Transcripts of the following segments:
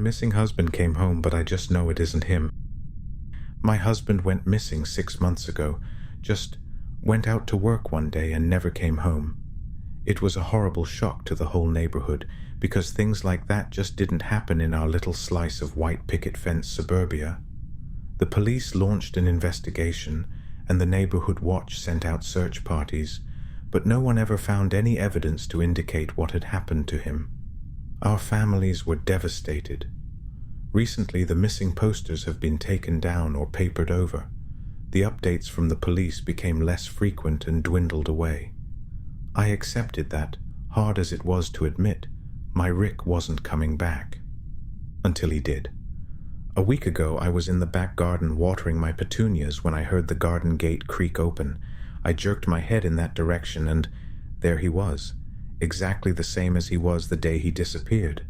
missing husband came home, but I just know it isn't him. My husband went missing 6 months ago, just went out to work one day and never came home. It was a horrible shock to the whole neighborhood, because things like that just didn't happen in our little slice of white picket fence suburbia. The police launched an investigation, and the neighborhood watch sent out search parties, but no one ever found any evidence to indicate what had happened to him. Our families were devastated. Recently, the missing posters have been taken down or papered over. The updates from the police became less frequent and dwindled away. I accepted that, hard as it was to admit, my Rick wasn't coming back. Until he did. A week ago, I was in the back garden watering my petunias when I heard the garden gate creak open. I jerked my head in that direction, and there he was, exactly the same as he was the day he disappeared.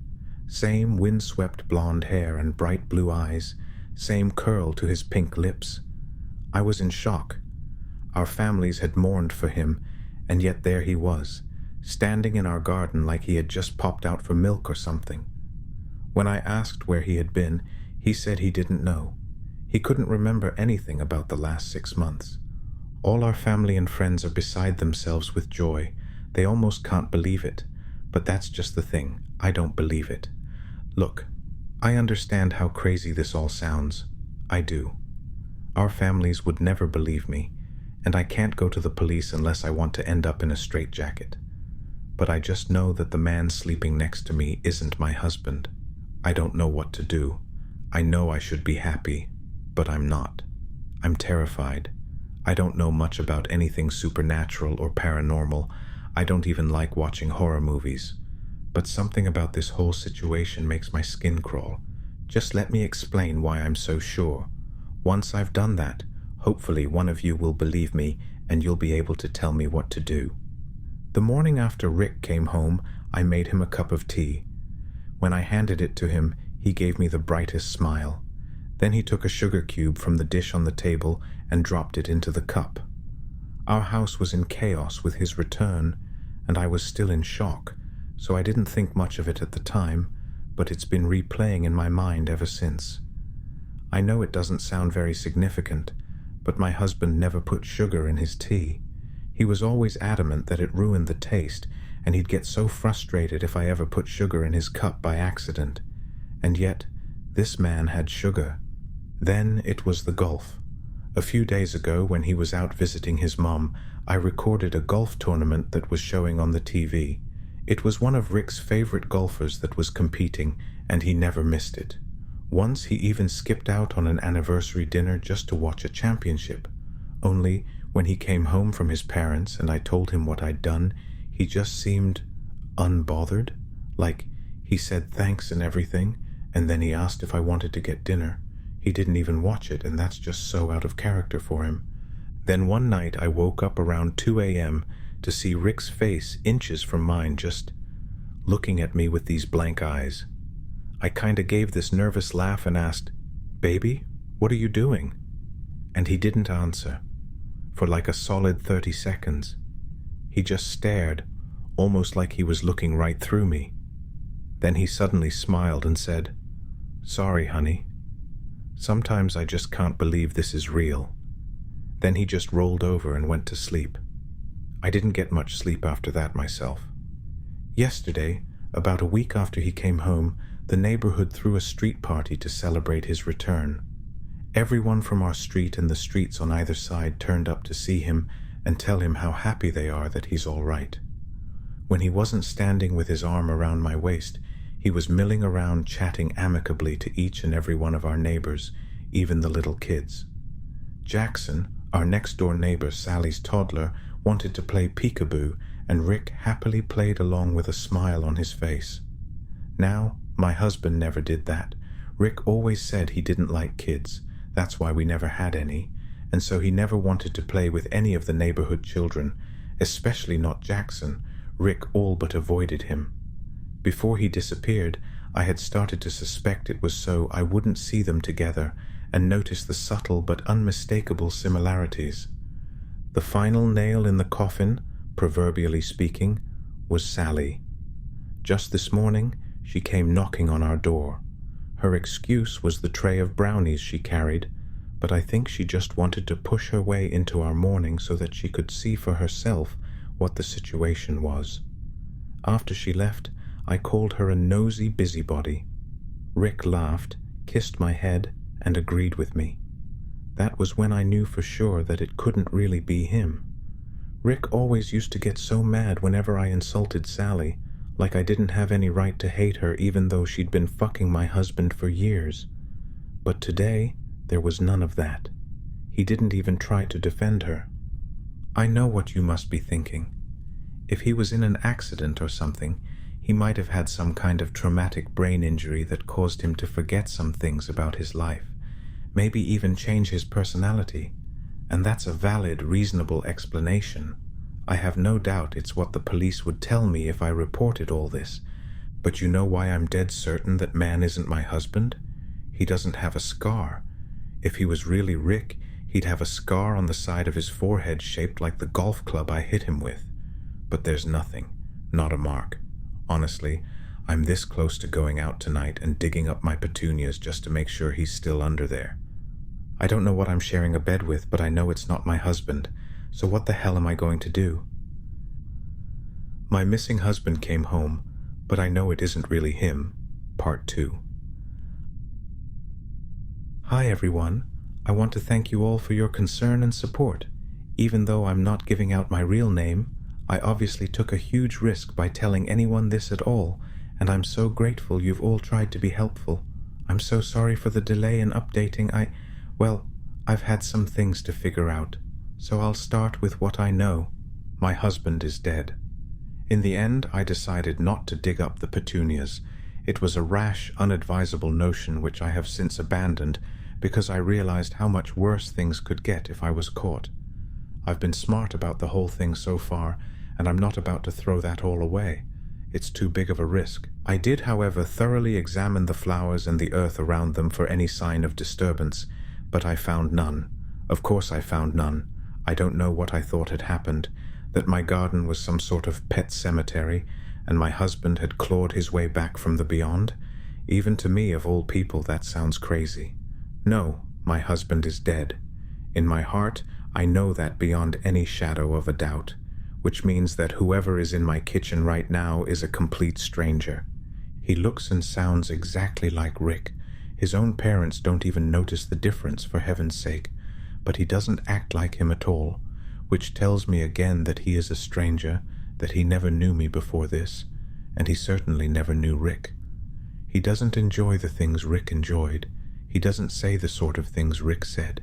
Same windswept blonde hair and bright blue eyes, same curl to his pink lips. I was in shock. Our families had mourned for him, and yet there he was, standing in our garden like he had just popped out for milk or something. When I asked where he had been, he said he didn't know. He couldn't remember anything about the last 6 months. All our family and friends are beside themselves with joy. They almost can't believe it, but that's just the thing. I don't believe it. Look, I understand how crazy this all sounds. I do. Our families would never believe me, and I can't go to the police unless I want to end up in a straitjacket. But I just know that the man sleeping next to me isn't my husband. I don't know what to do. I know I should be happy, but I'm not. I'm terrified. I don't know much about anything supernatural or paranormal. I don't even like watching horror movies. But something about this whole situation makes my skin crawl. Just let me explain why I'm so sure. Once I've done that, hopefully one of you will believe me and you'll be able to tell me what to do. The morning after Rick came home, I made him a cup of tea. When I handed it to him, he gave me the brightest smile. Then he took a sugar cube from the dish on the table and dropped it into the cup. Our house was in chaos with his return, and I was still in shock, so I didn't think much of it at the time, but it's been replaying in my mind ever since. I know it doesn't sound very significant, but my husband never put sugar in his tea. He was always adamant that it ruined the taste, and he'd get so frustrated if I ever put sugar in his cup by accident. And yet, this man had sugar. Then it was the golf. A few days ago, when he was out visiting his mom, I recorded a golf tournament that was showing on the TV. It was one of Rick's favorite golfers that was competing, and he never missed it. Once he even skipped out on an anniversary dinner just to watch a championship. Only, when he came home from his parents and I told him what I'd done, he just seemed unbothered. Like, he said thanks and everything, and then he asked if I wanted to get dinner. He didn't even watch it, and that's just so out of character for him. Then one night I woke up around 2 a.m. to see Rick's face inches from mine, just looking at me with these blank eyes. I kinda gave this nervous laugh and asked, "Baby, what are you doing?" And he didn't answer. For like a solid 30 seconds. He just stared, almost like he was looking right through me. Then he suddenly smiled and said, "Sorry, honey. Sometimes I just can't believe this is real." Then he just rolled over and went to sleep. I didn't get much sleep after that myself. Yesterday, about a week after he came home, the neighborhood threw a street party to celebrate his return. Everyone from our street and the streets on either side turned up to see him and tell him how happy they are that he's all right. When he wasn't standing with his arm around my waist, he was milling around chatting amicably to each and every one of our neighbors, even the little kids. Jackson, our next-door neighbor Sally's toddler, wanted to play peekaboo, and Rick happily played along with a smile on his face. Now, my husband never did that. Rick always said he didn't like kids. That's why we never had any, and so he never wanted to play with any of the neighborhood children, especially not Jackson. Rick all but avoided him. Before he disappeared, I had started to suspect it was so I wouldn't see them together and notice the subtle but unmistakable similarities. The final nail in the coffin, proverbially speaking, was Sally. Just this morning, she came knocking on our door. Her excuse was the tray of brownies she carried, but I think she just wanted to push her way into our morning so that she could see for herself what the situation was. After she left, I called her a nosy busybody. Rick laughed, kissed my head, and agreed with me. That was when I knew for sure that it couldn't really be him. Rick always used to get so mad whenever I insulted Sally, like I didn't have any right to hate her even though she'd been fucking my husband for years. But today, there was none of that. He didn't even try to defend her. I know what you must be thinking. If he was in an accident or something, he might have had some kind of traumatic brain injury that caused him to forget some things about his life, maybe even change his personality, and that's a valid, reasonable explanation. I have no doubt it's what the police would tell me if I reported all this. But you know why I'm dead certain that man isn't my husband? He doesn't have a scar. If he was really Rick, he'd have a scar on the side of his forehead shaped like the golf club I hit him with. But there's nothing, not a mark. Honestly, I'm this close to going out tonight and digging up my petunias just to make sure he's still under there. I don't know what I'm sharing a bed with, but I know it's not my husband, so what the hell am I going to do? My missing husband came home, but I know it isn't really him. Part 2. Hi everyone. I want to thank you all for your concern and support. Even though I'm not giving out my real name, I obviously took a huge risk by telling anyone this at all, and I'm so grateful you've all tried to be helpful. I'm so sorry for the delay in updating. I've had some things to figure out, so I'll start with what I know. My husband is dead. In the end, I decided not to dig up the petunias. It was a rash, unadvisable notion which I have since abandoned because I realized how much worse things could get if I was caught. I've been smart about the whole thing so far, and I'm not about to throw that all away. It's too big of a risk. I did, however, thoroughly examine the flowers and the earth around them for any sign of disturbance, but I found none. Of course I found none. I don't know what I thought had happened, that my garden was some sort of pet cemetery, and my husband had clawed his way back from the beyond. Even to me, of all people, that sounds crazy. No, my husband is dead. In my heart, I know that beyond any shadow of a doubt, which means that whoever is in my kitchen right now is a complete stranger. He looks and sounds exactly like Rick. His own parents don't even notice the difference, for heaven's sake, but he doesn't act like him at all, which tells me again that he is a stranger, that he never knew me before this, and he certainly never knew Rick. He doesn't enjoy the things Rick enjoyed. He doesn't say the sort of things Rick said.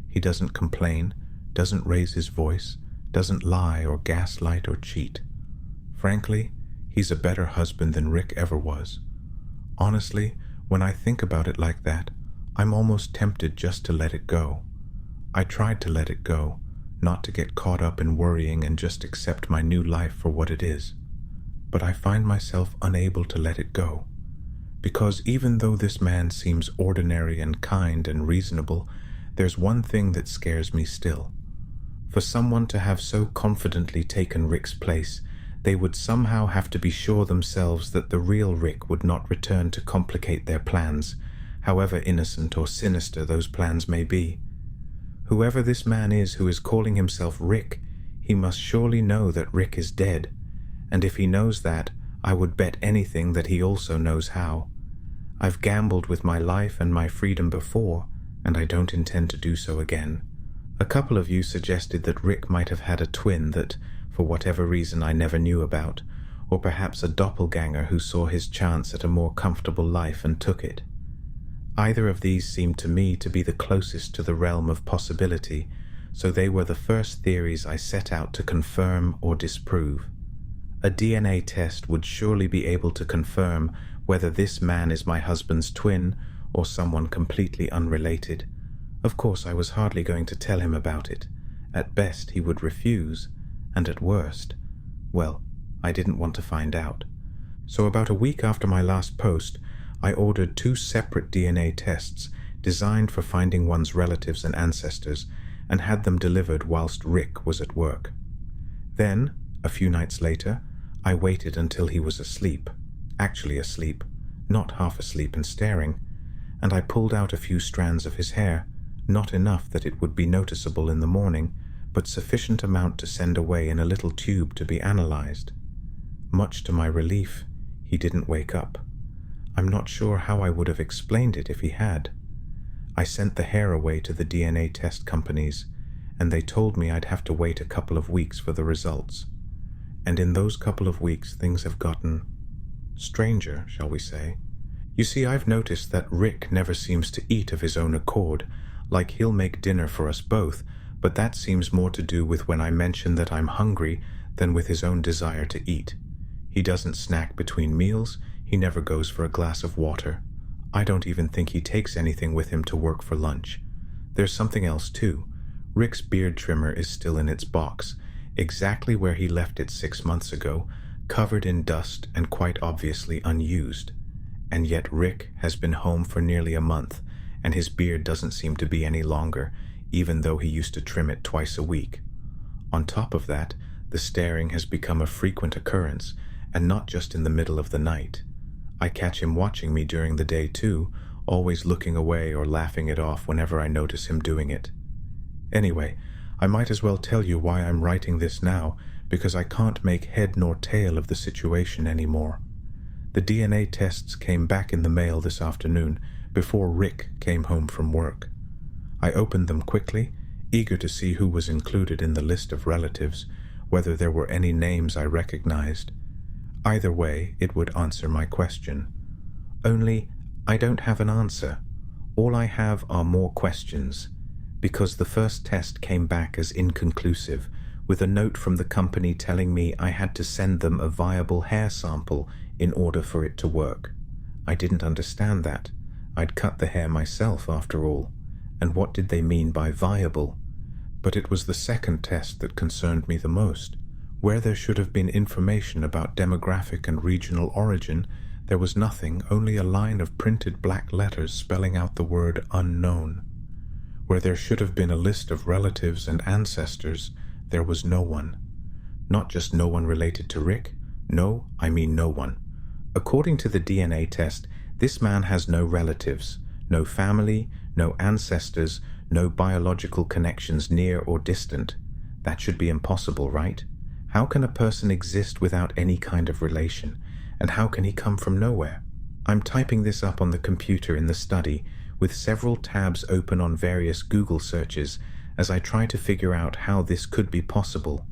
He doesn't complain, doesn't raise his voice, doesn't lie or gaslight or cheat. Frankly, he's a better husband than Rick ever was. Honestly, when I think about it like that, I'm almost tempted just to let it go. I tried to let it go, not to get caught up in worrying and just accept my new life for what it is. But I find myself unable to let it go. Because even though this man seems ordinary and kind and reasonable, there's one thing that scares me still. For someone to have so confidently taken Rick's place, they would somehow have to be sure themselves that the real Rick would not return to complicate their plans, however innocent or sinister those plans may be. Whoever this man is who is calling himself Rick, he must surely know that Rick is dead, and if he knows that, I would bet anything that he also knows how. I've gambled with my life and my freedom before, and I don't intend to do so again. A couple of you suggested that Rick might have had a twin that, for whatever reason, I never knew about, or perhaps a doppelganger who saw his chance at a more comfortable life and took it. Either of these seemed to me to be the closest to the realm of possibility, so they were the first theories I set out to confirm or disprove. A DNA test would surely be able to confirm whether this man is my husband's twin or someone completely unrelated. Of course, I was hardly going to tell him about it. At best, he would refuse, and at worst, well, I didn't want to find out. So about a week after my last post, I ordered 2 separate DNA tests designed for finding one's relatives and ancestors, and had them delivered whilst Rick was at work. Then, a few nights later, I waited until he was asleep. Actually asleep, not half asleep and staring. and I pulled out a few strands of his hair, not enough that it would be noticeable in the morning, but sufficient amount to send away in a little tube to be analyzed. Much to my relief, he didn't wake up. I'm not sure how I would have explained it if he had. I sent the hair away to the DNA test companies, and they told me I'd have to wait a couple of weeks for the results. And in those couple of weeks, things have gotten stranger, shall we say. You see, I've noticed that Rick never seems to eat of his own accord, like he'll make dinner for us both, but that seems more to do with when I mention that I'm hungry than with his own desire to eat. He doesn't snack between meals, he never goes for a glass of water. I don't even think he takes anything with him to work for lunch. There's something else too. Rick's beard trimmer is still in its box, exactly where he left it 6 months ago, covered in dust and quite obviously unused. And yet Rick has been home for nearly a month, and his beard doesn't seem to be any longer, even though he used to trim it twice a week. On top of that, the staring has become a frequent occurrence, and not just in the middle of the night. I catch him watching me during the day too, always looking away or laughing it off whenever I notice him doing it. Anyway, I might as well tell you why I'm writing this now, because I can't make head nor tail of the situation anymore. The DNA tests came back in the mail this afternoon, before Rick came home from work. I opened them quickly, eager to see who was included in the list of relatives, whether there were any names I recognized. Either way, it would answer my question. Only, I don't have an answer. All I have are more questions, because the first test came back as inconclusive, with a note from the company telling me I had to send them a viable hair sample in order for it to work. I didn't understand that. I'd cut the hair myself, after all. And what did they mean by viable? But it was the second test that concerned me the most. Where there should have been information about demographic and regional origin, there was nothing, only a line of printed black letters spelling out the word unknown. Where there should have been a list of relatives and ancestors, there was no one. Not just no one related to Rick. No, I mean no one. According to the DNA test, this man has no relatives, no family, no ancestors, no biological connections near or distant. That should be impossible, right? How can a person exist without any kind of relation? And how can he come from nowhere? I'm typing this up on the computer in the study, with several tabs open on various Google searches as I try to figure out how this could be possible.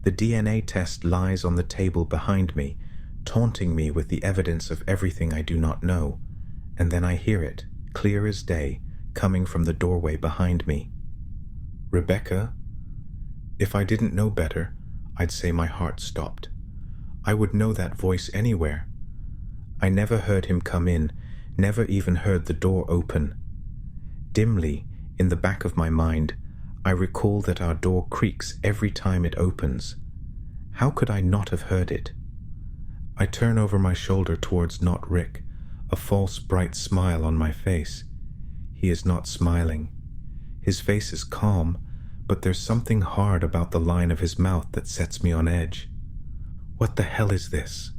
The DNA test lies on the table behind me, taunting me with the evidence of everything I do not know, and then I hear it, clear as day, coming from the doorway behind me. Rebecca? If I didn't know better, I'd say my heart stopped. I would know that voice anywhere. I never heard him come in, never even heard the door open. Dimly, in the back of my mind, I recall that our door creaks every time it opens. How could I not have heard it? I turn over my shoulder towards not Rick, a false bright smile on my face. He is not smiling. His face is calm, but there's something hard about the line of his mouth that sets me on edge. What the hell is this?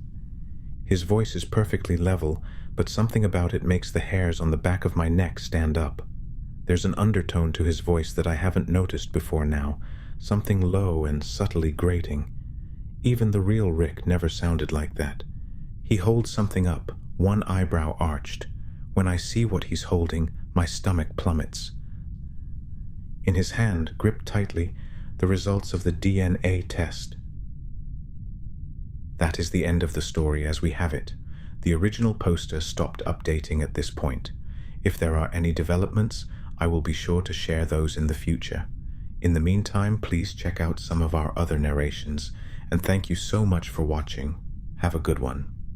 His voice is perfectly level, but something about it makes the hairs on the back of my neck stand up. There's an undertone to his voice that I haven't noticed before now, something low and subtly grating. Even the real Rick never sounded like that. He holds something up, one eyebrow arched. When I see what he's holding, my stomach plummets. In his hand, gripped tightly, the results of the DNA test. That is the end of the story as we have it. The original poster stopped updating at this point. If there are any developments, I will be sure to share those in the future. In the meantime, please check out some of our other narrations, and thank you so much for watching. Have a good one.